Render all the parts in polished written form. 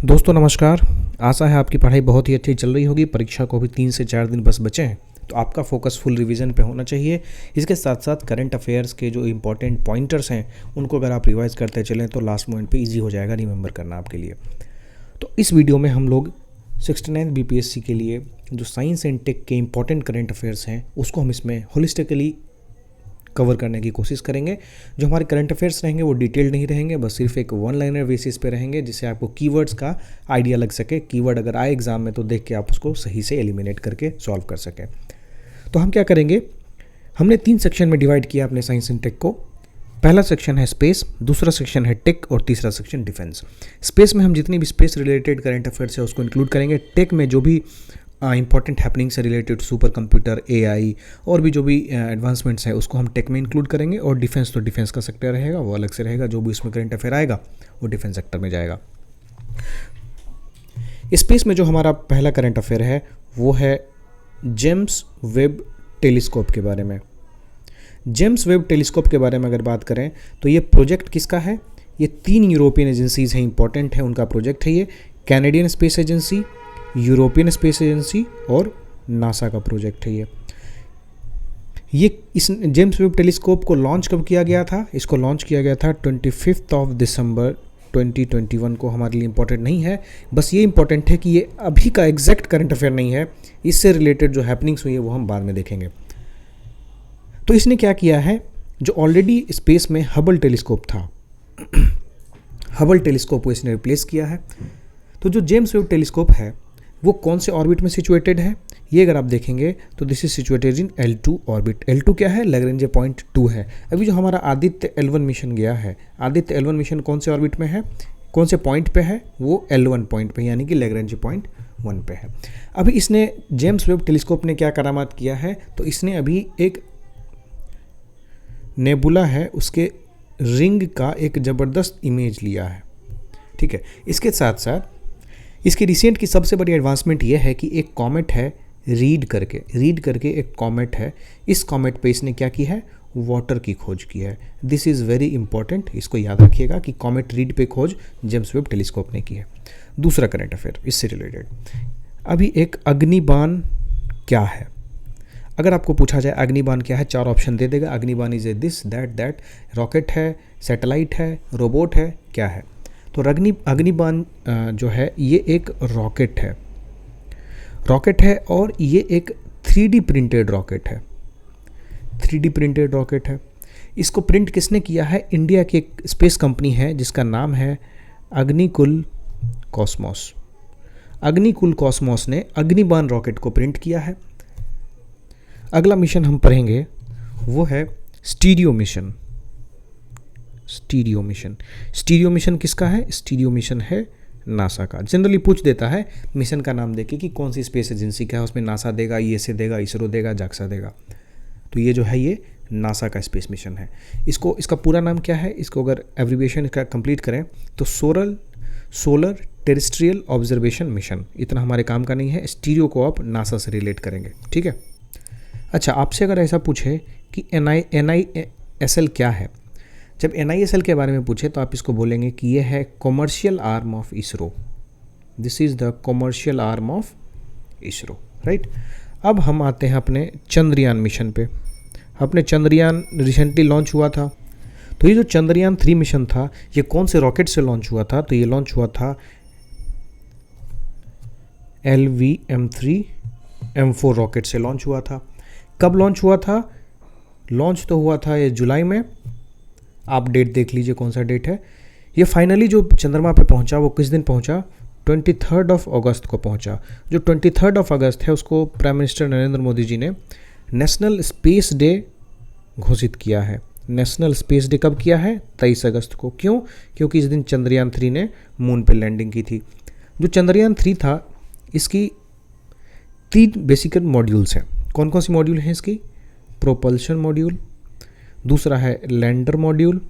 दोस्तों नमस्कार। आशा है आपकी पढ़ाई बहुत ही अच्छी चल रही होगी। परीक्षा को भी 3 से 4 दिन बस बचे हैं, तो आपका फोकस फुल रिवीजन पे होना चाहिए। इसके साथ साथ करंट अफेयर्स के जो इंपॉर्टेंट पॉइंटर्स हैं उनको अगर आप रिवाइज करते चलें तो लास्ट मोमेंट पे इजी हो जाएगा रिमेंबर करना आपके लिए। तो इस वीडियो में हम लोग 69 बीपीएससी के लिए जो साइंस एंड टेक के इंपॉर्टेंट करंट अफेयर्स हैं उसको हम इसमें होलिस्टिकली कवर करने की कोशिश करेंगे। जो हमारे करंट अफेयर्स रहेंगे वो डिटेल्ड नहीं रहेंगे, बस सिर्फ एक वन लाइनर बेसिस पे रहेंगे, जिससे आपको कीवर्ड्स का आइडिया लग सके। कीवर्ड अगर आए एग्जाम में तो देख के आप उसको सही से एलिमिनेट करके सॉल्व कर सकें। तो हम क्या करेंगे, हमने 3 सेक्शन में डिवाइड किया अपने साइंस एंड टेक को। पहला सेक्शन है स्पेस, दूसरा सेक्शन है टेक और तीसरा सेक्शन डिफेंस। स्पेस में हम जितनी भी स्पेस रिलेटेड करंट अफेयर्स है उसको इंक्लूड करेंगे। टेक में जो भी इंपॉर्टेंट हैपनिंग से रिलेटेड सुपर कंप्यूटर, एआई और भी जो भी एडवांसमेंट्स है उसको हम टेक में इंक्लूड करेंगे। और डिफेंस तो डिफेंस का सेक्टर रहेगा, वो अलग से रहेगा। जो भी उसमें करंट अफेयर आएगा वो डिफेंस सेक्टर में जाएगा। स्पेस में जो हमारा पहला करंट अफेयर है वो है जेम्स वेब टेलीस्कोप के बारे में। जेम्स वेब टेलीस्कोप के बारे में अगर बात करें तो ये प्रोजेक्ट किसका है? ये 3 यूरोपियन एजेंसीज हैं, इंपॉर्टेंट है उनका प्रोजेक्ट है ये। Canadian space agency, European space agency और नासा का प्रोजेक्ट है ये इस जेम्स वेब टेलीस्कोप को लॉन्च कब किया गया था? इसको लॉन्च किया गया था 25 दिसंबर 2021 को। हमारे लिए इंपॉर्टेंट नहीं है, बस ये इंपॉर्टेंट है कि ये अभी का एग्जैक्ट करंट अफेयर नहीं है। इससे रिलेटेड जो हैपनिंग्स हुई है वो हम बाद में देखेंगे। तो इसने क्या किया है, जो ऑलरेडी स्पेस में हबल टेलीस्कोप था हबल टेलीस्कोप को इसने रिप्लेस किया है। तो जो जेम्स वेब टेलीस्कोप है वो कौन से ऑर्बिट में सिचुएटेड है? ये अगर आप देखेंगे तो this is situated in L2 orbit. L2 क्या है? लैग्रेंजे पॉइंट 2 है। अभी जो हमारा आदित्य L1 मिशन गया है, आदित्य L1 मिशन कौन से ऑर्बिट में है, कौन से पॉइंट पे है? वो L1 पॉइंट पे, यानी कि लैग्रेंजे पॉइंट 1 पे है। अभी इसने जेम्स वेब टेलीस्कोप ने क्या करामात किया है, तो इसने अभी एक नेबुला है उसके रिंग का एक ज़बरदस्त इमेज लिया है। ठीक है, इसके साथ साथ इसकी रिसेंट की सबसे बड़ी एडवांसमेंट ये है कि एक कॉमेट है रीड करके एक कॉमेट है। इस कॉमेट पे इसने क्या की है? वाटर की खोज की है। दिस इज़ वेरी इंपॉर्टेंट, इसको याद रखिएगा कि कॉमेट रीड पे खोज जेम्स वेब टेलीस्कोप ने की है। दूसरा करंट अफेयर इससे रिलेटेड, अभी एक अग्निबाण क्या है? अगर आपको पूछा जाए अग्निबाण क्या है, 4 ऑप्शन दे देगा। Agnibaan is a this that, rocket है, सैटेलाइट है, रोबोट है, क्या है? तो अग्निबाण जो है ये एक रॉकेट है और ये एक 3D प्रिंटेड रॉकेट है। 3D प्रिंटेड रॉकेट है। इसको प्रिंट किसने किया है? इंडिया की एक स्पेस कंपनी है जिसका नाम है अग्निकुल कॉस्मोस। अग्निकुल कॉस्मोस ने अग्निबाण रॉकेट को प्रिंट किया है। अगला मिशन हम पढ़ेंगे वो है स्टीरियो मिशन। स्टीरियो मिशन किसका है? स्टीरियो मिशन है नासा का। जनरली पूछ देता है मिशन का नाम देके कि कौन सी स्पेस एजेंसी का है, उसमें नासा देगा, ईएसए देगा, इसरो देगा, जाक्सा देगा। तो ये जो है ये नासा का स्पेस मिशन है। इसका पूरा नाम क्या है? इसको अगर एब्रिविएशन इसका कंप्लीट करें तो सोलर टेरेस्ट्रियल ऑब्जर्वेशन मिशन। इतना हमारे काम का नहीं है, स्टीरियो को आप नासा से रिलेट करेंगे। ठीक है, अच्छा आपसे अगर ऐसा पूछे कि NISL क्या है, जब NISL के बारे में पूछे तो आप इसको बोलेंगे कि ये है commercial arm of ISRO. This is the commercial arm of ISRO, right. अब हम आते हैं अपने चंद्रयान मिशन पे। अपने चंद्रयान रिसेंटली लॉन्च हुआ था। तो ये जो चंद्रयान 3 मिशन था ये कौन से रॉकेट से लॉन्च हुआ था? तो ये लॉन्च हुआ था LVM3 M4 रॉकेट से लॉन्च हुआ था। कब लॉन्च हुआ था? लॉन्च तो हुआ था ये जुलाई में। आप डेट देख लीजिए कौन सा डेट है। ये फाइनली जो चंद्रमा पे पहुंचा वो किस दिन पहुंचा? 23 अगस्त को पहुंचा। जो 23 अगस्त है उसको प्राइम मिनिस्टर नरेंद्र मोदी जी ने नेशनल स्पेस डे घोषित किया है। नेशनल स्पेस डे कब किया है? 23 अगस्त को। क्यों? क्योंकि इस दिन चंद्रयान 3 ने मून पे लैंडिंग की थी। जो चंद्रयान 3 था इसकी 3 बेसिक मॉड्यूल्स हैं। कौन कौन सी मॉड्यूल हैं इसकी? प्रोपल्शन मॉड्यूल, दूसरा है लैंडर मॉड्यूल,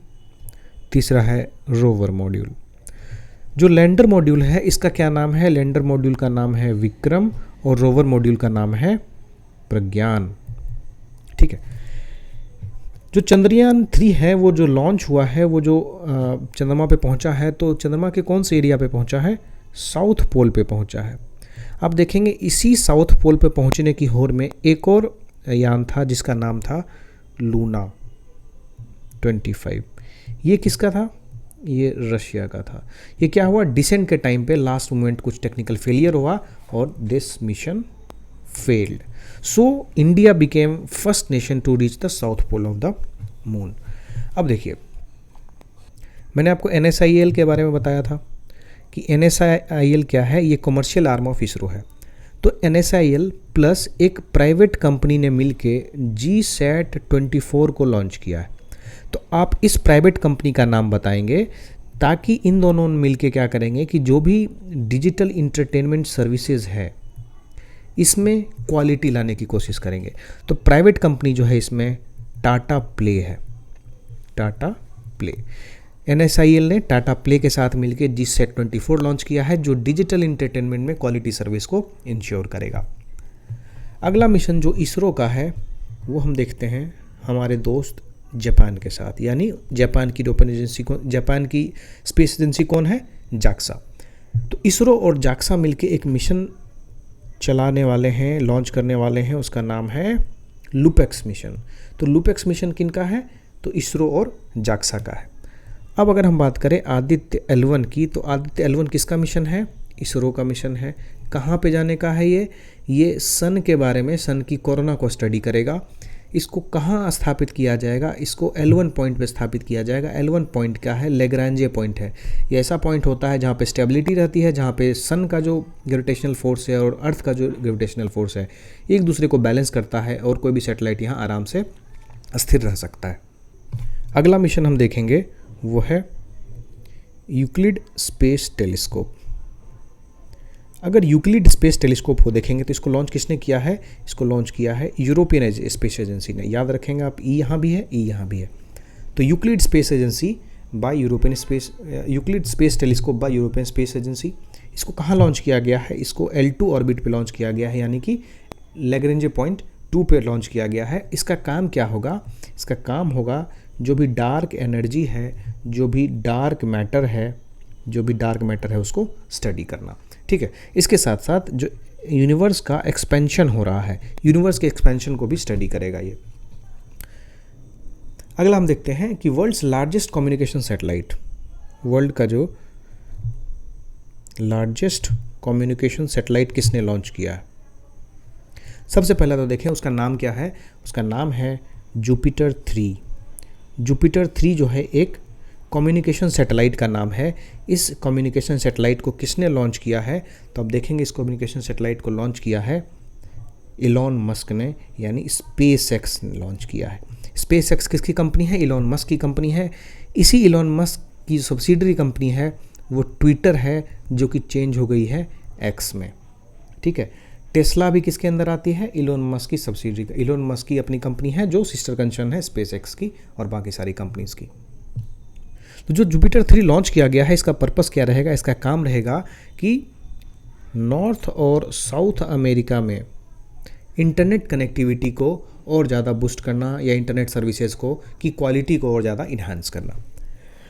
तीसरा है रोवर मॉड्यूल। जो लैंडर मॉड्यूल है इसका क्या नाम है? लैंडर मॉड्यूल का नाम है विक्रम और रोवर मॉड्यूल का नाम है प्रज्ञान। ठीक है, जो चंद्रयान 3 है वो जो लॉन्च हुआ है, वो जो चंद्रमा पे पहुंचा है, तो चंद्रमा के कौन से एरिया पे पहुंचा है? साउथ पोल पे पहुंचा है। आप देखेंगे इसी साउथ पोल पे पहुंचने की होड़ में एक और यान था जिसका नाम था लूना 25। ये किसका था? ये रशिया का था। ये क्या हुआ, डिसेंट के टाइम पे लास्ट मोमेंट कुछ टेक्निकल फेलियर हुआ और this mission failed. So India became first nation to reach the south pole of the moon. अब देखिए, मैंने आपको NSIL के बारे में बताया था कि NSIL क्या है, ये कमर्शियल आर्म ऑफ इसरो है। तो NSIL प्लस एक प्राइवेट कंपनी ने मिलके GSAT-24 को लॉन्च किया है। तो आप इस प्राइवेट कंपनी का नाम बताएंगे ताकि इन दोनों मिलके क्या करेंगे कि जो भी डिजिटल इंटरटेनमेंट सर्विसेज है इसमें क्वालिटी लाने की कोशिश करेंगे। तो प्राइवेट कंपनी जो है इसमें टाटा प्ले है, टाटा प्ले। NSIL ने टाटा प्ले के साथ मिलकर GSAT-24 लॉन्च किया है जो डिजिटल इंटरटेनमेंट में क्वालिटी सर्विस को इंश्योर करेगा। अगला मिशन जो इसरो का है वो हम देखते हैं हमारे दोस्त जापान के साथ, यानी जापान की यूरोपियन एजेंसी को, जापान की स्पेस एजेंसी कौन है? जाक्सा। तो इसरो और जाक्सा मिलकर एक मिशन चलाने वाले हैं, लॉन्च करने वाले हैं, उसका नाम है लुपेक्स मिशन। तो लुपेक्स मिशन किन का है? तो इसरो और जाक्सा का है। अब अगर हम बात करें आदित्य L1 की, तो आदित्य L1 किसका मिशन है? इसरो का मिशन है। कहाँ पे जाने का है ये सन के बारे में, सन की कोरोना को स्टडी करेगा। इसको कहाँ स्थापित किया जाएगा? इसको L1 पॉइंट पे स्थापित किया जाएगा। L1 पॉइंट क्या है? लेग्रांजे पॉइंट है। ये ऐसा पॉइंट होता है जहाँ पे स्टेबिलिटी रहती है, जहाँ पे सन का जो ग्रेविटेशनल फोर्स है और अर्थ का जो ग्रेविटेशनल फोर्स है एक दूसरे को बैलेंस करता है और कोई भी सैटेलाइट यहाँ आराम से स्थिर रह सकता है। अगला मिशन हम देखेंगे वो है यूक्लिड स्पेस टेलीस्कोप। अगर यूक्लिड स्पेस टेलीस्कोप को देखेंगे तो इसको लॉन्च किसने किया है? इसको लॉन्च किया है यूरोपियन स्पेस एजेंसी ने। याद रखेंगे आप, ई यहाँ भी है, ई यहाँ भी है। तो Euclid space agency bye European space, Euclid space telescope bye European space agency. इसको कहाँ लॉन्च किया गया है? इसको L2 ऑर्बिट पे लॉन्च किया गया है, यानी कि लैग्रेंजे पॉइंट 2 पे लॉन्च किया गया है। इसका काम क्या होगा? इसका काम होगा जो भी डार्क एनर्जी है, जो भी डार्क मैटर है उसको स्टडी करना। ठीक है, इसके साथ साथ जो यूनिवर्स का एक्सपेंशन हो रहा है, यूनिवर्स के एक्सपेंशन को भी स्टडी करेगा ये। अगला हम देखते हैं कि world's largest communication satellite, world का जो लार्जेस्ट कम्युनिकेशन सैटेलाइट किसने लॉन्च किया है? सबसे पहला तो देखें उसका नाम क्या है। उसका नाम है जुपिटर 3। जुपिटर 3 जो है एक कम्युनिकेशन सैटेलाइट का नाम है। इस कम्युनिकेशन सैटेलाइट को किसने लॉन्च किया है? तो अब देखेंगे इस कम्युनिकेशन सैटेलाइट को लॉन्च किया है इलॉन मस्क ने, यानी SpaceX ने लॉन्च किया है। SpaceX किसकी कंपनी है? इलॉन मस्क की कंपनी है। इसी इलॉन मस्क की सब्सिडरी कंपनी है वो ट्विटर है, जो कि चेंज हो गई है X में। ठीक है, टेस्ला भी किसके अंदर आती है? इलॉन मस्क की सब्सिडरी, इलॉन मस्क की अपनी कंपनी है जो सिस्टर कंसर्न है SpaceX की और बाकी सारी कंपनीज की। तो जो जुपिटर 3 लॉन्च किया गया है, इसका पर्पस क्या रहेगा? इसका काम रहेगा कि नॉर्थ और साउथ अमेरिका में इंटरनेट कनेक्टिविटी को और ज़्यादा बूस्ट करना, या इंटरनेट सर्विसेज को की क्वालिटी को और ज़्यादा इन्हांस करना।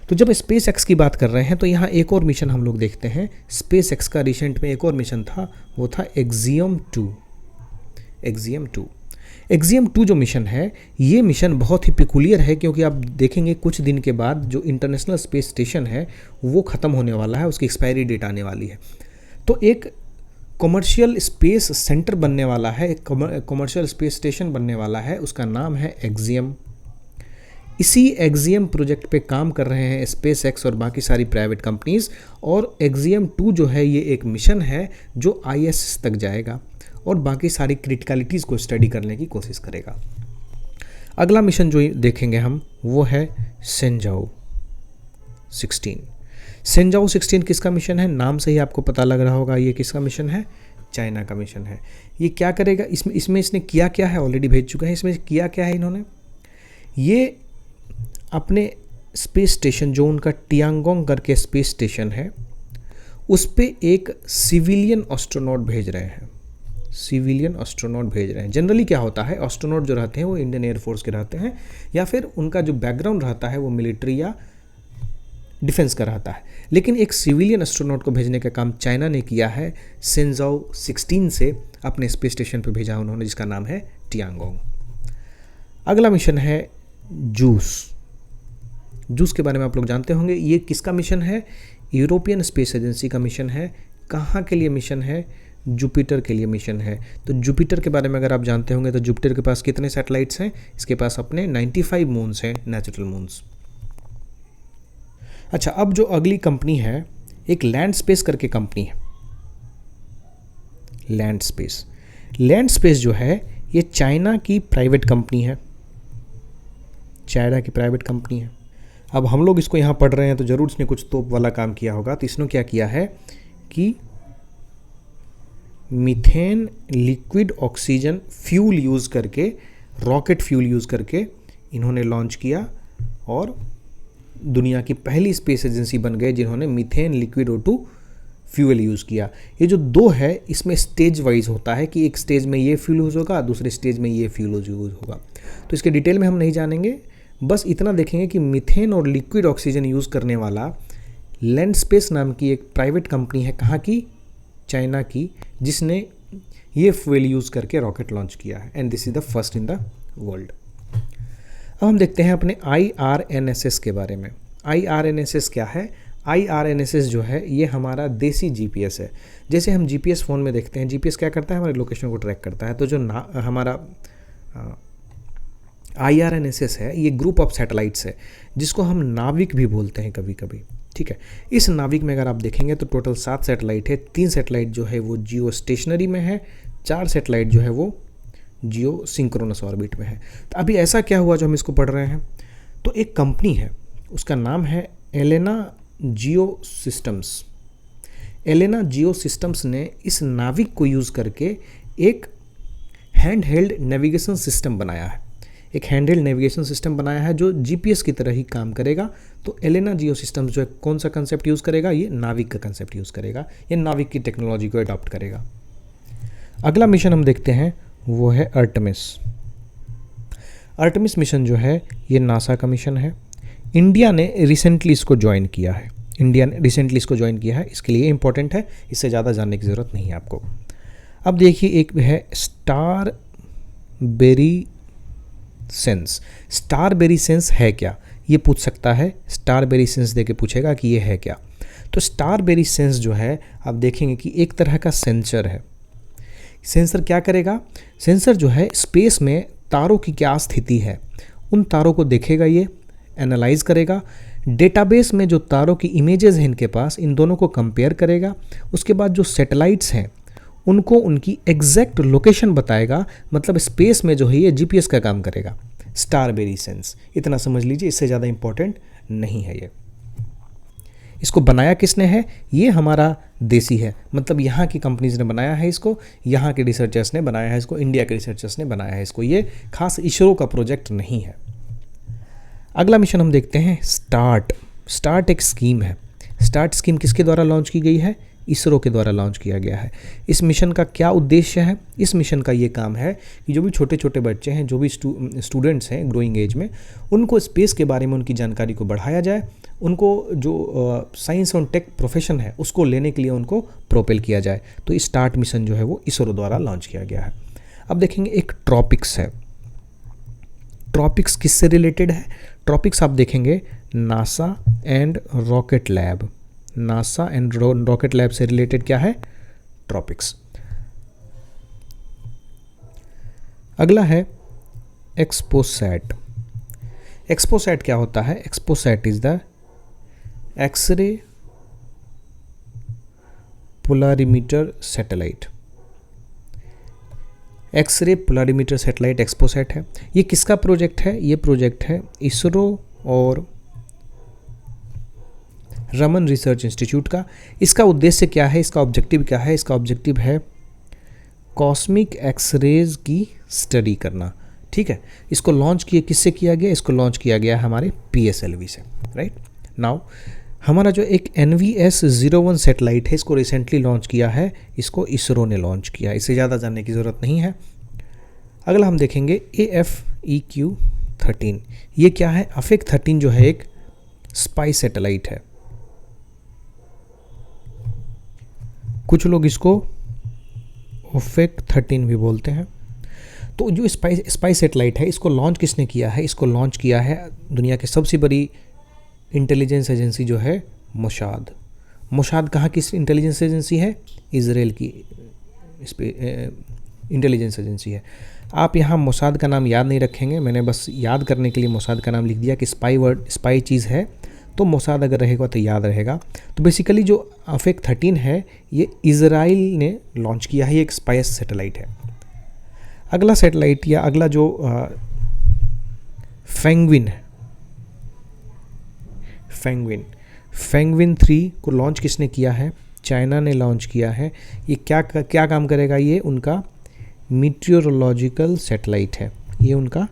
तो जब SpaceX की बात कर रहे हैं तो यहाँ एक और मिशन हम लोग देखते हैं। SpaceX का रिसेंट में एक और मिशन था, वो था Axiom 2। Axiom 2 जो मिशन है, ये मिशन बहुत ही पिकुलियर है, क्योंकि आप देखेंगे कुछ दिन के बाद जो इंटरनेशनल स्पेस स्टेशन है वो ख़त्म होने वाला है, उसकी एक्सपायरी डेट आने वाली है। तो एक कमर्शियल स्पेस सेंटर बनने वाला है, एक कमर्शियल स्पेस स्टेशन बनने वाला है, उसका नाम है Axiom। इसी Axiom प्रोजेक्ट पे काम कर रहे हैं SpaceX और बाकी सारी प्राइवेट कंपनीज। और Axiom 2 जो है ये एक मिशन है जो ISS तक जाएगा और बाकी सारी क्रिटिकलिटीज़ को स्टडी करने की कोशिश करेगा। अगला मिशन जो देखेंगे हम वो है सेंजाओ 16। सेंजाओ 16 किसका मिशन है? नाम से ही आपको पता लग रहा होगा ये किसका मिशन है? चाइना का मिशन है। ये क्या करेगा? इसमें इसने किया क्या है? ऑलरेडी भेज चुका है। इसमें किया क्या है इन्होंने? ये अपने स्पेस स्टेशन, जो उनका टियांगोंग करके स्पेस स्टेशन है, उस पे एक सिविलियन एस्ट्रोनॉट भेज रहे हैं। जनरली क्या होता है, एस्ट्रोनॉट जो रहते हैं वो इंडियन एयरफोर्स के रहते हैं, या फिर उनका जो बैकग्राउंड रहता है वो मिलिट्री या डिफेंस का रहता है। लेकिन एक सिविलियन एस्ट्रोनॉट को भेजने का काम चाइना ने किया है। सेंजाओ 16 से अपने स्पेस स्टेशन पर भेजा उन्होंने, जिसका नाम है टियांगोंग। अगला मिशन है जूस। जूस के बारे में आप लोग जानते होंगे। ये किसका मिशन है? यूरोपियन स्पेस एजेंसी का मिशन है। कहाँ के लिए मिशन है? जुपिटर के लिए मिशन है। तो जुपिटर के बारे में अगर आप जानते होंगे तो जुपिटर के पास कितने सैटेलाइट्स हैं? इसके पास अपने 95 मून्स हैं, नेचुरल मून्स। अच्छा, अब जो अगली कंपनी है, एक लैंड स्पेस करके कंपनी है। लैंड स्पेस, लैंड स्पेस जो है ये चाइना की प्राइवेट कंपनी है। चाइना की प्राइवेट कंपनी है। अब हम लोग इसको यहाँ पढ़ रहे हैं तो ज़रूर इसने कुछ तोप वाला काम किया होगा। तो इसने क्या किया है कि methane liquid oxygen fuel use करके, रॉकेट फ्यूल यूज़ करके इन्होंने लॉन्च किया और दुनिया की पहली स्पेस एजेंसी बन गए जिन्होंने methane liquid O2 fuel use किया। ये जो दो है इसमें स्टेज वाइज होता है कि एक स्टेज में ये फ्यूल यूज़ होगा, दूसरे स्टेज में ये फ्यूल यूज़ होगा। तो इसके डिटेल में हम नहीं जानेंगे, बस इतना देखेंगे कि मीथेन और लिक्विड ऑक्सीजन यूज़ करने वाला लैंड स्पेस नाम की एक प्राइवेट कंपनी है। कहाँ की? चाइना की, जिसने ये फ्यूल यूज़ करके रॉकेट लॉन्च किया है। And this is the first in the world. अब हम देखते हैं अपने IRNSS के बारे में। IRNSS क्या है? IRNSS जो है ये हमारा देसी GPS है। जैसे हम GPS फ़ोन में देखते हैं, GPS क्या करता है? हमारे लोकेशन को ट्रैक करता है। तो जो हमारा IRNSS है ये ग्रुप ऑफ सैटेलाइट्स है, जिसको हम नाविक भी बोलते हैं कभी कभी। ठीक है, इस नाविक में अगर आप देखेंगे तो टोटल 7 सैटेलाइट है। 3 सैटेलाइट जो है वो जियो स्टेशनरी में है, 4 सैटेलाइट जो है वो जियो सिंक्रोनस ऑर्बिट में है। तो अभी ऐसा क्या हुआ जो हम इसको पढ़ रहे हैं? तो एक कंपनी है, उसका नाम है एलेना जियो सिस्टम्स। एलेना जियो सिस्टम्स ने इस नाविक को यूज़ करके एक हैंड हेल्ड नेविगेशन सिस्टम बनाया है। एक हैंडहेल्ड नेविगेशन सिस्टम बनाया है जो GPS की तरह ही काम करेगा। तो एलेना जियो सिस्टम्स जो है कौन सा कंसेप्ट यूज़ करेगा? ये नाविक का कंसेप्ट यूज़ करेगा, ये नाविक की टेक्नोलॉजी को अडॉप्ट करेगा। अगला मिशन हम देखते हैं वो है अर्टेमिस। अर्टेमिस मिशन जो है ये नासा का मिशन है। इंडिया ने रिसेंटली इसको ज्वाइन किया है। इसके लिए इंपॉर्टेंट है, इससे ज़्यादा जानने की ज़रूरत नहीं है आपको। अब देखिए एक है स्टारबेरी सेंस। स्टारबेरी सेंस है क्या? ये पूछ सकता है, स्टारबेरी सेंस देके पूछेगा कि ये है क्या। तो स्टारबेरी सेंस जो है आप देखेंगे कि एक तरह का सेंसर है। सेंसर क्या करेगा? सेंसर जो है स्पेस में तारों की क्या स्थिति है उन तारों को देखेगा, ये एनालाइज करेगा। डेटाबेस में जो तारों की इमेजेस हैं इनके पास, इन दोनों को कंपेयर करेगा। उसके बाद जो सैटेलाइट्स हैं उनको उनकी एग्जैक्ट लोकेशन बताएगा। मतलब स्पेस में जो है ये GPS का काम करेगा। स्टारबेरी सेंस, इतना समझ लीजिए, इससे ज़्यादा इंपॉर्टेंट नहीं है ये। इसको बनाया किसने है? ये हमारा देसी है, मतलब यहाँ की कंपनीज ने बनाया है इसको, यहाँ के रिसर्चर्स ने बनाया है इसको, इंडिया के रिसर्चर्स ने बनाया है इसको। ये खास इसरो का प्रोजेक्ट नहीं है। अगला मिशन हम देखते हैं स्टार्ट। स्टार्ट एक स्कीम है। स्टार्ट स्कीम किसके द्वारा लॉन्च की गई है? इसरो के द्वारा लॉन्च किया गया है। इस मिशन का क्या उद्देश्य है? इस मिशन का ये काम है कि जो भी छोटे छोटे बच्चे हैं, जो भी स्टूडेंट्स हैं ग्रोइंग एज में, उनको स्पेस के बारे में उनकी जानकारी को बढ़ाया जाए। उनको जो साइंस और टेक प्रोफेशन है उसको लेने के लिए उनको प्रोपेल किया जाए। तो इस स्टार्ट मिशन जो है वो इसरो द्वारा लॉन्च किया गया है। अब देखेंगे एक ट्रॉपिक्स है। ट्रॉपिक्स किससे रिलेटेड है? ट्रॉपिक्स आप देखेंगे NASA and rocket lab. NASA and rocket lab से रिलेटेड क्या है? ट्रॉपिक्स। अगला है एक्सपोसैट। एक्सपोसैट क्या होता है? XPoSat is the X-ray polarimeter satellite. X-ray polarimeter satellite XPoSat है। ये किसका प्रोजेक्ट है? ये प्रोजेक्ट है इसरो और रमन रिसर्च इंस्टीट्यूट का। इसका उद्देश्य क्या है? इसका ऑब्जेक्टिव क्या है? इसका ऑब्जेक्टिव है कॉस्मिक एक्सरेज की स्टडी करना। ठीक है, इसको लॉन्च किससे किया गया? इसको लॉन्च किया गया हमारे PSLV से। राइट नाउ हमारा जो एक NVS-01 सैटेलाइट है, इसको रिसेंटली लॉन्च किया है, इसको इसरो ने लॉन्च किया। इससे ज़्यादा जानने की ज़रूरत नहीं है। अगला हम देखेंगे AFEQ-13। ये क्या है? AFEQ-13 जो है एक स्पाई सैटेलाइट है। कुछ लोग इसको ओफेक 13 भी बोलते हैं। तो जो स्पाई सैटेलाइट है, इसको लॉन्च किसने किया है? इसको लॉन्च किया है दुनिया की सबसे बड़ी इंटेलिजेंस एजेंसी जो है मोसाद। मोसाद कहाँ की इंटेलिजेंस एजेंसी है? इजराइल की इंटेलिजेंस एजेंसी है। आप यहाँ मोसाद का नाम याद नहीं रखेंगे, मैंने बस याद करने के लिए मोसाद का नाम लिख दिया कि स्पाई चीज़ है तो मोसाद अगर रहेगा तो याद रहेगा। तो बेसिकली जो ओफेक 13 है ये इजराइल ने लॉन्च किया है, ये एक स्पाई सैटेलाइट है। अगला सैटेलाइट या अगला जो पेंगुइन है, पेंगुइन 3 को लॉन्च किसने किया है? चाइना ने लॉन्च किया है। ये क्या काम करेगा? ये उनका मीटियोरोलॉजिकल सैटेलाइट है, ये उनका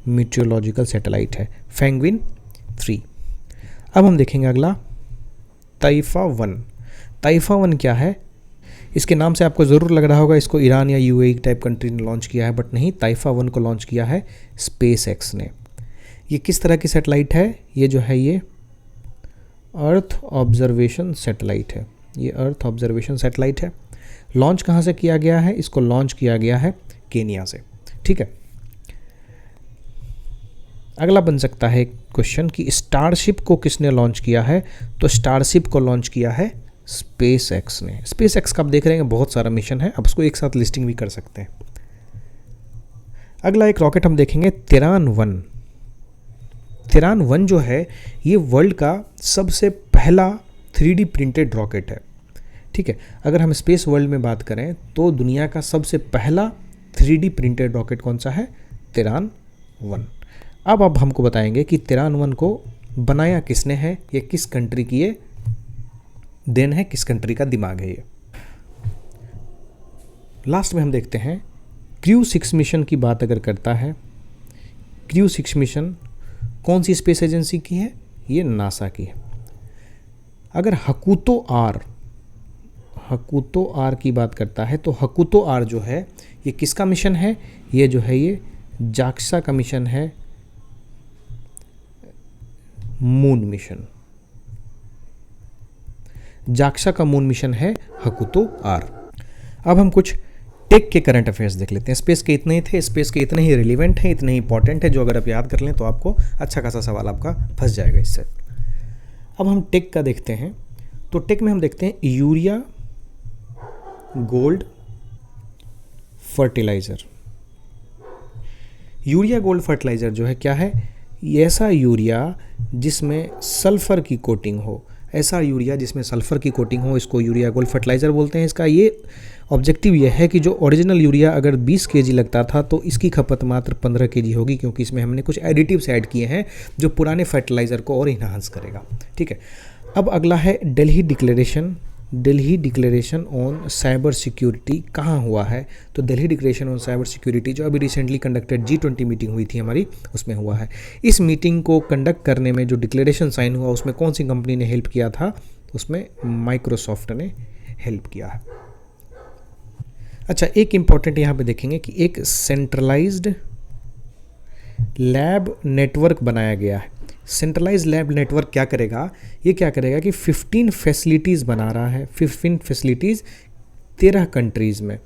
मीटियोरोलॉजिकल सैटेलाइट है पेंगुइन 3। अब हम देखेंगे अगला ताइफा 1। ताइफा 1 क्या है? इसके नाम से आपको ज़रूर लग रहा होगा इसको ईरान या यूएई टाइप कंट्री ने लॉन्च किया है, बट नहीं, ताइफा 1 को लॉन्च किया है स्पेसएक्स ने। ये किस तरह की सैटेलाइट है? ये जो है ये अर्थ ऑब्जर्वेशन सैटेलाइट है, ये अर्थ ऑब्जर्वेशन सैटेलाइट है। लॉन्च कहाँ से किया गया है? इसको लॉन्च किया गया है केनिया से। ठीक है, अगला बन सकता है क्वेश्चन कि स्टारशिप को किसने लॉन्च किया है? तो स्टारशिप को लॉन्च किया है स्पेसएक्स ने। स्पेसएक्स का आप देख रहे हैं बहुत सारा मिशन है, आप उसको एक साथ लिस्टिंग भी कर सकते हैं। अगला एक रॉकेट हम देखेंगे तिरान 1। तिरान 1 जो है ये वर्ल्ड का सबसे पहला 3D प्रिंटेड रॉकेट है। ठीक है, अगर हम स्पेस वर्ल्ड में बात करें तो दुनिया का सबसे पहला 3D प्रिंटेड रॉकेट कौन सा है? तिरान 1। अब हमको बताएंगे कि तिरान 1 को बनाया किसने है, ये किस कंट्री की ये देन है, किस कंट्री का दिमाग है ये। लास्ट में हम देखते हैं क्रू 6 मिशन की बात अगर करता है, क्रू 6 मिशन कौन सी स्पेस एजेंसी की है? ये नासा की है। अगर हकुतो आर की बात करता है तो हकुतो आर जो है ये किसका मिशन है? ये जो है ये जाक्सा का मिशन है, मून मिशन। जाक्सा का मून मिशन है हकुतो आर। अब हम कुछ टेक के करंट अफेयर्स देख लेते हैं। स्पेस के इतने ही थे, स्पेस के इतने ही रिलेवेंट हैं, इतने ही इंपॉर्टेंट है, जो अगर आप याद कर लें तो आपको अच्छा खासा सवाल आपका फंस जाएगा इससे। अब हम टेक का देखते हैं, तो टेक में हम देखते हैं urea gold fertiliser. Urea gold fertiliser जो है क्या है? ऐसा यूरिया जिसमें सल्फ़र की कोटिंग हो, ऐसा यूरिया जिसमें सल्फ़र की कोटिंग हो, इसको यूरिया गोल्ड फर्टिलाइज़र बोलते हैं। इसका ये ऑब्जेक्टिव ये है कि जो ओरिजिनल यूरिया अगर 20 kg लगता था तो इसकी खपत मात्र 15 kg होगी, क्योंकि इसमें हमने कुछ एडिटिव्स ऐड किए हैं जो पुराने फर्टिलाइज़र को और इन्हांस करेगा। ठीक है, अब अगला है Delhi declaration on cyber security कहाँ हुआ है? तो Delhi declaration on cyber security जो अभी रिसेंटली कंडक्टेड G20 मीटिंग हुई थी हमारी, उसमें हुआ है। इस मीटिंग को कंडक्ट करने में जो डिक्लेरेशन साइन हुआ उसमें कौन सी कंपनी ने हेल्प किया था? उसमें माइक्रोसॉफ्ट ने हेल्प किया है। अच्छा, एक इम्पॉर्टेंट यहाँ पे देखेंगे कि एक सेंट्रलाइज्ड लैब नेटवर्क बनाया गया है। सेंट्रलाइज लैब नेटवर्क क्या करेगा? ये क्या करेगा कि 15 फैसिलिटीज़ बना रहा है, 15 फैसिलिटीज़ 13 कंट्रीज़ में।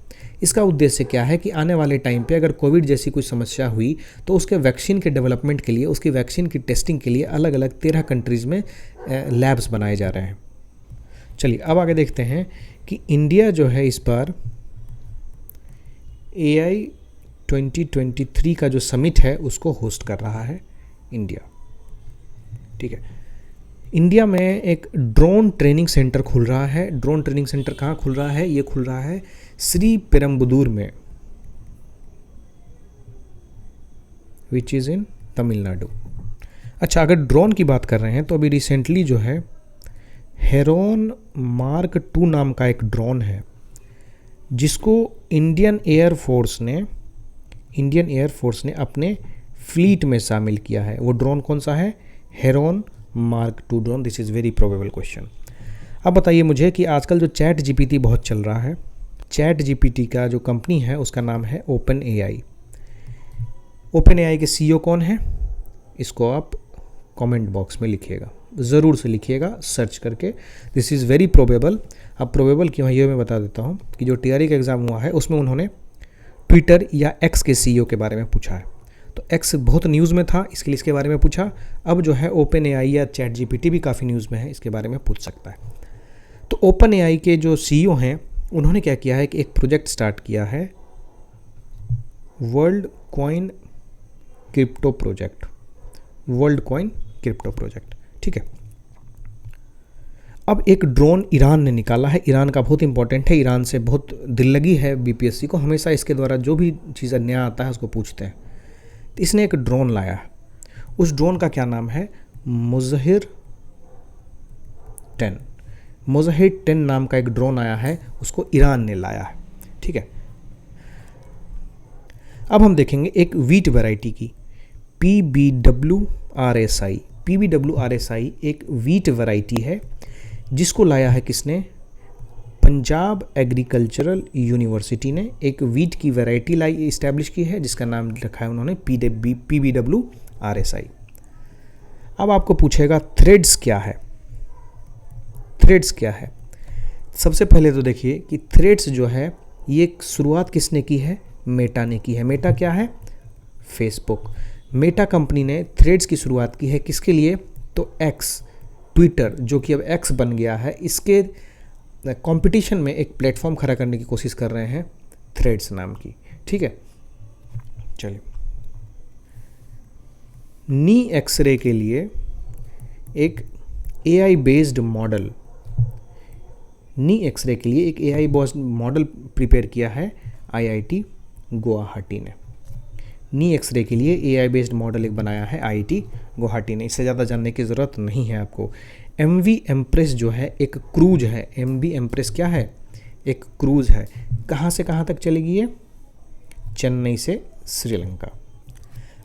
इसका उद्देश्य क्या है कि आने वाले टाइम पे अगर कोविड जैसी कोई समस्या हुई तो उसके वैक्सीन के डेवलपमेंट के लिए, उसकी वैक्सीन की टेस्टिंग के लिए अलग अलग 13 कंट्रीज़ में लैब्स बनाए जा रहे हैं। चलिए अब आगे देखते हैं कि इंडिया जो है इस बार AI 2023 का जो समिट है उसको होस्ट कर रहा है इंडिया। ठीक है, इंडिया में एक ड्रोन ट्रेनिंग सेंटर खुल रहा है। ड्रोन ट्रेनिंग सेंटर कहाँ खुल रहा है? ये खुल रहा है श्री पेरम्बदूर में, विच इज़ इन तमिलनाडु। अच्छा, अगर ड्रोन की बात कर रहे हैं तो अभी रिसेंटली जो है हेरोन मार्क 2 नाम का एक ड्रोन है जिसको इंडियन एयरफोर्स ने अपने फ्लीट में शामिल किया है। वो ड्रोन कौन सा है? Heron mark 2 drone. This is very probable question. अब बताइए मुझे कि आजकल जो चैट GPT बहुत चल रहा है, चैट GPT का जो कंपनी है उसका नाम है ओपन AI के CEO कौन है? इसको आप कमेंट बॉक्स में लिखिएगा, ज़रूर से लिखिएगा सर्च करके। This is very probable. अब प्रोबेबल क्यों है ये मैं बता देता हूँ कि जो टीआरई का एग्ज़ाम हुआ है उसमें उन्होंने ट्विटर या एक्स के सीईओ के बारे में पूछा है। तो एक्स बहुत न्यूज़ में था, इसके लिए इसके बारे में पूछा। अब जो है ओपन एआई या चैट जीपीटी भी काफ़ी न्यूज़ में है, इसके बारे में पूछ सकता है। तो ओपन एआई के जो सीईओ हैं उन्होंने क्या किया है कि एक प्रोजेक्ट स्टार्ट किया है, world coin crypto project, world coin crypto project. ठीक है। अब एक ड्रोन ईरान ने निकाला है, ईरान का बहुत इंपॉर्टेंट है, ईरान से बहुत दिल लगी है बीपीएससी को, हमेशा इसके द्वारा जो भी चीज़ नया आता है उसको पूछते हैं। तो इसने एक ड्रोन लाया है, उस ड्रोन का क्या नाम है, मुज़हिर 10। मुज़हिर 10 नाम का एक ड्रोन आया है, उसको ईरान ने लाया है। ठीक है। अब हम देखेंगे एक वीट वैरायटी की, PBWRSI। PBWRSI एक वीट वैरायटी है जिसको लाया है किसने, पंजाब एग्रीकल्चरल यूनिवर्सिटी ने एक वीट की वैरायटी लाई इस्टेब्लिश की है जिसका नाम रखा है उन्होंने PBWRSI। अब आपको पूछेगा थ्रेड्स क्या है, थ्रेड्स क्या है। सबसे पहले तो देखिए कि थ्रेड्स जो है ये शुरुआत किसने की है, मेटा ने की है। मेटा क्या है, फेसबुक। मेटा कंपनी ने थ्रेड्स की शुरुआत की है किसके लिए, तो एक्स, ट्विटर जो कि अब एक्स बन गया है, इसके कंपटीशन में एक प्लेटफॉर्म खड़ा करने की कोशिश कर रहे हैं थ्रेड्स नाम की। ठीक है। चलिए, नी एक्सरे के लिए एक एआई बेस्ड मॉडल, नी एक्सरे के लिए एक एआई बेस्ड मॉडल प्रिपेयर किया है आईआईटी गुवाहाटी ने। नी एक्सरे के लिए एआई बेस्ड मॉडल एक बनाया है आईआईटी गुवाहाटी ने। इससे ज़्यादा जानने की ज़रूरत नहीं है आपको। MV एम्प्रेस जो है एक क्रूज है, MV एम्प्रेस क्या है, एक क्रूज है। कहाँ से कहाँ तक चलेगी ये, चेन्नई से श्रीलंका।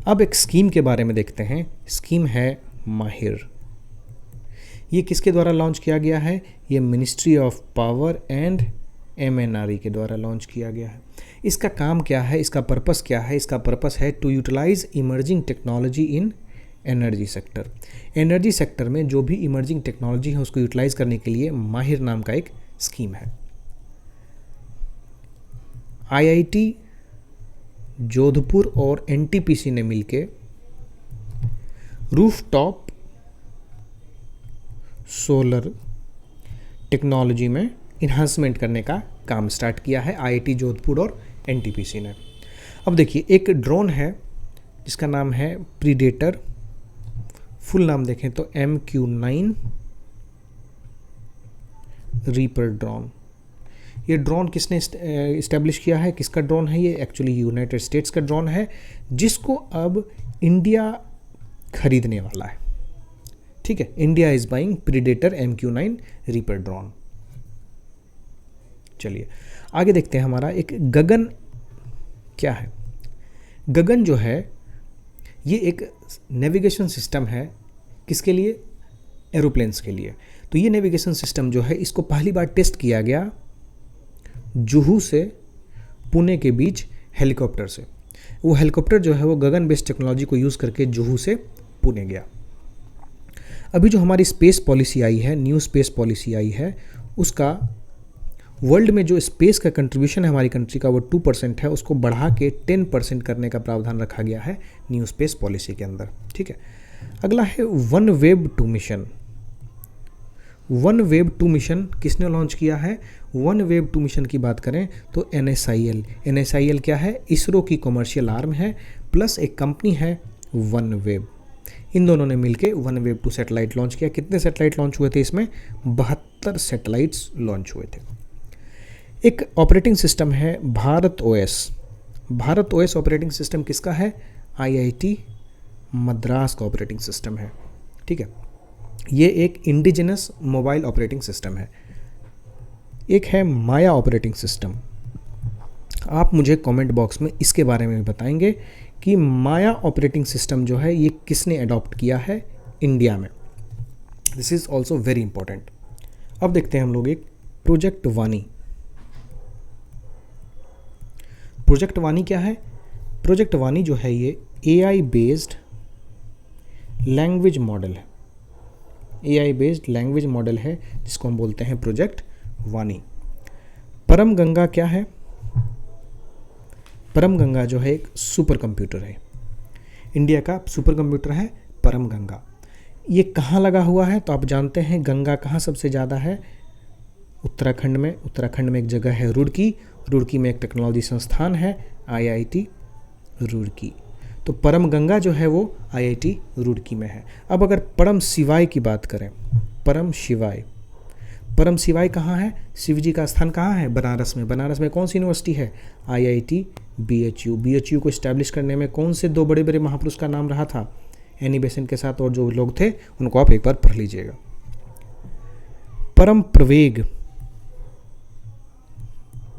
अब एक स्कीम के बारे में देखते हैं, स्कीम है माहिर। ये किसके द्वारा लॉन्च किया गया है, ये ministry of power and MNRE के द्वारा लॉन्च किया गया है। इसका काम क्या है, इसका पर्पस क्या है, इसका पर्पस है to utilise emerging technology in energy sector. Energy sector में जो भी इमर्जिंग टेक्नोलॉजी है उसको यूटिलाइज करने के लिए माहिर नाम का एक स्कीम है। IIT जोधपुर और NTPC ने मिलके रूफटॉप सोलर टेक्नोलॉजी में इन्हांसमेंट करने का काम स्टार्ट किया है IIT जोधपुर और NTPC ने। अब देखिए एक ड्रोन है जिसका नाम है प्रीडेटर, फुल नाम देखें तो MQ-9 रीपर ड्रोन। ये ड्रोन किसने इस्टेब्लिश किया है, किसका ड्रोन है ये, एक्चुअली यूनाइटेड स्टेट्स का ड्रोन है जिसको अब इंडिया खरीदने वाला है। ठीक है, India is buying predator MQ-9 reaper drone. चलिए आगे देखते हैं, हमारा एक गगन क्या है। गगन जो है ये एक नेविगेशन सिस्टम है, किसके लिए, एरोप्लेन्स के लिए। तो ये नेविगेशन सिस्टम जो है इसको पहली बार टेस्ट किया गया जुहू से पुणे के बीच हेलीकॉप्टर से। वो हेलीकॉप्टर जो है वो गगन बेस्ड टेक्नोलॉजी को यूज़ करके जुहू से पुणे गया। अभी जो हमारी स्पेस पॉलिसी आई है, न्यू स्पेस पॉलिसी आई है, उसका वर्ल्ड में जो स्पेस का कंट्रीब्यूशन है हमारी कंट्री का वो 2% है, उसको बढ़ा के 10% करने का प्रावधान रखा गया है न्यू स्पेस पॉलिसी के अंदर। ठीक है। अगला है one web two mission. One web two mission किसने लॉन्च किया है, वन वेब टू मिशन की बात करें तो NSIL क्या है, इसरो की कॉमर्शियल आर्म है, प्लस एक कंपनी है वन वेब। इन दोनों ने मिलके वन वेब 2 सैटेलाइट लॉन्च किया। कितने सैटेलाइट लॉन्च हुए थे इसमें, 72 सैटेलाइट्स लॉन्च हुए थे। एक ऑपरेटिंग सिस्टम है Bharat OS। Bharat OS operating system किसका है, IIT मद्रास का ऑपरेटिंग सिस्टम है। ठीक है, ये एक इंडिजिनस मोबाइल ऑपरेटिंग सिस्टम है। एक है माया ऑपरेटिंग सिस्टम। आप मुझे कमेंट बॉक्स में इसके बारे में भी बताएंगे कि माया ऑपरेटिंग सिस्टम जो है ये किसने अडॉप्ट किया है इंडिया में। This is also very important. अब देखते हैं हम लोग एक प्रोजेक्ट वानी। प्रोजेक्ट वानी क्या है, प्रोजेक्ट वानी जो है ये AI बेस्ड लैंग्वेज मॉडल है। AI बेस्ड लैंग्वेज मॉडल है जिसको हम बोलते हैं प्रोजेक्ट वानी। परम गंगा क्या है? परम गंगा जो है एक सुपर कंप्यूटर है, इंडिया का सुपर कंप्यूटर है परम गंगा। ये कहाँ लगा हुआ है? तो आप जानते हैं गंगा कहाँ सबसे ज़्यादा है? उत्तराखंड में। उत्तराखंड में एक जगह है रुड़की, रुड़की में एक टेक्नोलॉजी संस्थान है IIT रुड़की। तो परम गंगा जो है वो IIT रुड़की में है। अब अगर परम शिवाय की बात करें, परम शिवाय, परम शिवाय कहाँ है? शिव जी का स्थान कहाँ है? बनारस में। बनारस में कौन सी यूनिवर्सिटी है? IIT BHU। BHU को इस्टेब्लिश करने में कौन से दो बड़े बड़े महापुरुष का नाम रहा था? एनी बेसेंट के साथ और जो लोग थे उनको आप एक बार पढ़ लीजिएगा। परम प्रवेग,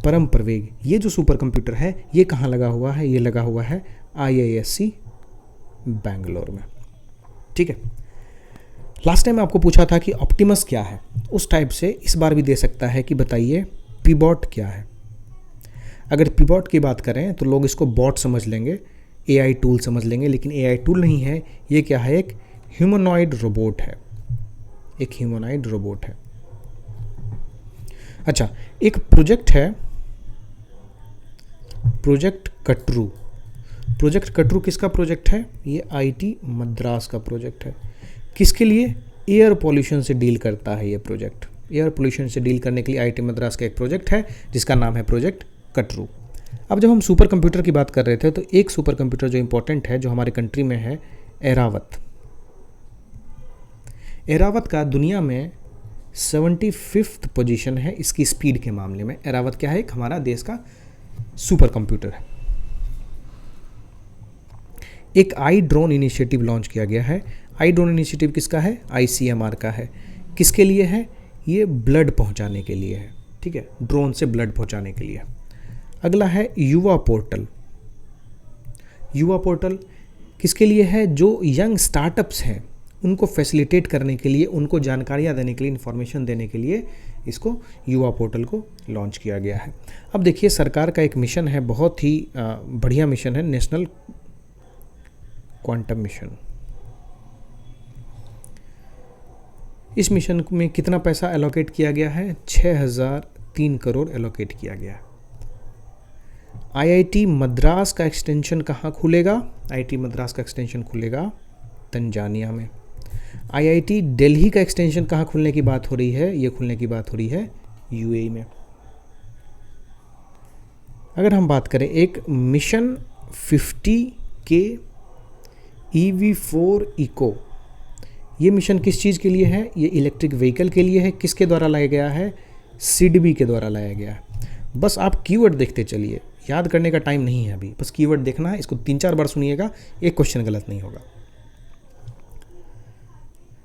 परम प्रवेग ये जो सुपर कंप्यूटर है ये कहाँ लगा हुआ है? ये लगा हुआ है IISc बैंगलोर में। ठीक है। लास्ट टाइम आपको पूछा था कि ऑप्टिमस क्या है, उस टाइप से इस बार भी दे सकता है कि बताइए पीबॉट क्या है। अगर पीबॉट की बात करें तो लोग इसको बॉट समझ लेंगे, AI टूल समझ लेंगे, लेकिन AI टूल नहीं है। ये क्या है? एक ह्यूमनॉइड रोबोट है, एक ह्यूमनॉइड रोबोट है। अच्छा, एक प्रोजेक्ट है प्रोजेक्ट कटरू। प्रोजेक्ट कटरू किसका प्रोजेक्ट है? ये IIT मद्रास का प्रोजेक्ट है। किसके लिए? एयर पॉल्यूशन से डील करता है ये प्रोजेक्ट। एयर पॉल्यूशन से डील करने के लिए IIT मद्रास का एक प्रोजेक्ट है जिसका नाम है प्रोजेक्ट कटरू। अब जब हम सुपर कंप्यूटर की बात कर रहे थे तो एक सुपर कंप्यूटर जो इंपॉर्टेंट है जो हमारे कंट्री में है एरावत। एरावत का दुनिया में 75th पोजीशन है इसकी स्पीड के मामले में। एरावत क्या है? एक हमारा देश का सुपर कंप्यूटर है। एक आई ड्रोन इनिशिएटिव लॉन्च किया गया है। आई ड्रोन इनिशिएटिव किसका है? ICMR का है। किसके लिए है? ये ब्लड पहुंचाने के लिए है। ठीक है, ड्रोन से ब्लड पहुंचाने के लिए। अगला है युवा पोर्टल। युवा पोर्टल किसके लिए है? जो यंग स्टार्टअप्स हैं उनको फैसिलिटेट करने के लिए, उनको जानकारियाँ देने के लिए, इन्फॉर्मेशन देने के लिए इसको युवा पोर्टल को लॉन्च किया गया है। अब देखिए सरकार का एक मिशन है, बहुत ही बढ़िया मिशन है, नेशनल क्वांटम मिशन। इस मिशन में कितना पैसा एलोकेट किया गया है? 6003 करोड़ एलोकेट किया गया है। IIT मद्रास का एक्सटेंशन कहाँ खुलेगा? IIT मद्रास का एक्सटेंशन खुलेगा तंजानिया में। IIT दिल्ली का एक्सटेंशन कहाँ खुलने की बात हो रही है? ये खुलने की बात हो रही है UAE में। अगर हम बात करें एक मिशन 50K EV4 इको, ये मिशन किस चीज़ के लिए है? ये इलेक्ट्रिक व्हीकल के लिए है। किसके द्वारा लाया गया है? SIDBI के द्वारा लाया गया है। बस आप कीवर्ड देखते चलिए, याद करने का टाइम नहीं है अभी, बस कीवर्ड देखना है। इसको 3-4 बार सुनिएगा, एक क्वेश्चन गलत नहीं होगा।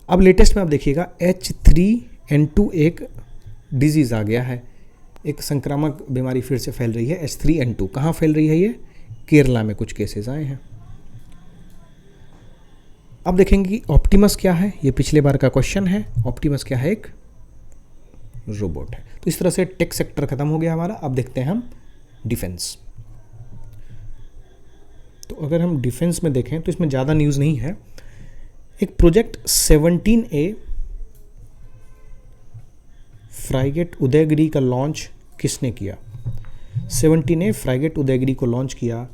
अब लेटेस्ट में आप देखिएगा H3N2 एक डिजीज़ आ गया है, एक संक्रामक बीमारी फिर से फैल रही है। H3N2 कहाँ फैल रही है? ये केरला में कुछ केसेस आए हैं। अब देखेंगे कि ऑप्टिमस क्या है। ये पिछले बार का क्वेश्चन है। ऑप्टिमस क्या है? एक रोबोट है। तो इस तरह से टेक सेक्टर खत्म हो गया हमारा। अब देखते हैं हम डिफेंस। तो अगर हम डिफेंस में देखें तो इसमें ज़्यादा न्यूज़ नहीं है। एक प्रोजेक्ट 17A फ्राइगेट उदयगिरी का लॉन्च किसने किया? 17A फ्राइगेट उदयगिरी को लॉन्च किया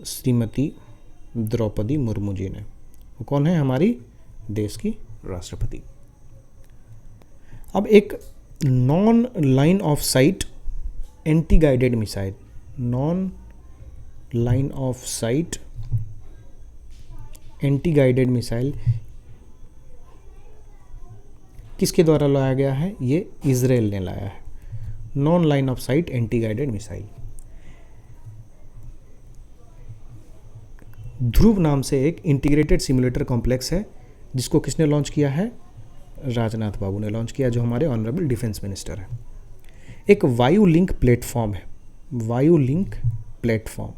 श्रीमती द्रौपदी मुर्मू जी ने। वो कौन है? हमारी देश की राष्ट्रपति। अब एक non line of sight anti guided missile, non line of sight anti guided missile किसके द्वारा लाया गया है? ये इजराइल ने लाया है। Non line of sight anti guided missile. Dhruv नाम से एक इंटीग्रेटेड सिमुलेटर कॉम्प्लेक्स है जिसको किसने लॉन्च किया है? राजनाथ बाबू ने लॉन्च किया, जो हमारे ऑनरेबल डिफेंस मिनिस्टर हैं। एक वायु लिंक प्लेटफॉर्म है, वायु लिंक प्लेटफॉर्म।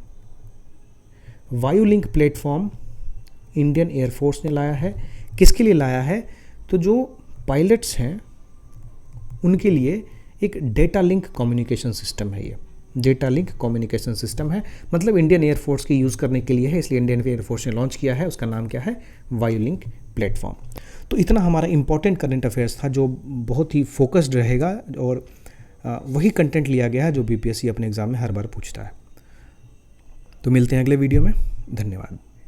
वायु लिंक प्लेटफॉर्म इंडियन एयरफोर्स ने लाया है। किसके लिए लाया है? तो जो पायलट्स हैं उनके लिए एक डेटा लिंक कम्युनिकेशन सिस्टम है। ये डेटा लिंक कम्युनिकेशन सिस्टम है, मतलब इंडियन एयरफोर्स की यूज़ करने के लिए है, इसलिए इंडियन एयरफोर्स ने लॉन्च किया है। उसका नाम क्या है? वायु लिंक प्लेटफॉर्म। तो इतना हमारा इंपॉर्टेंट करंट अफेयर्स था जो बहुत ही फोकस्ड रहेगा और वही कंटेंट लिया गया है जो बीपीएससी अपने एग्ज़ाम में हर बार पूछता है। तो मिलते हैं अगले वीडियो में। धन्यवाद।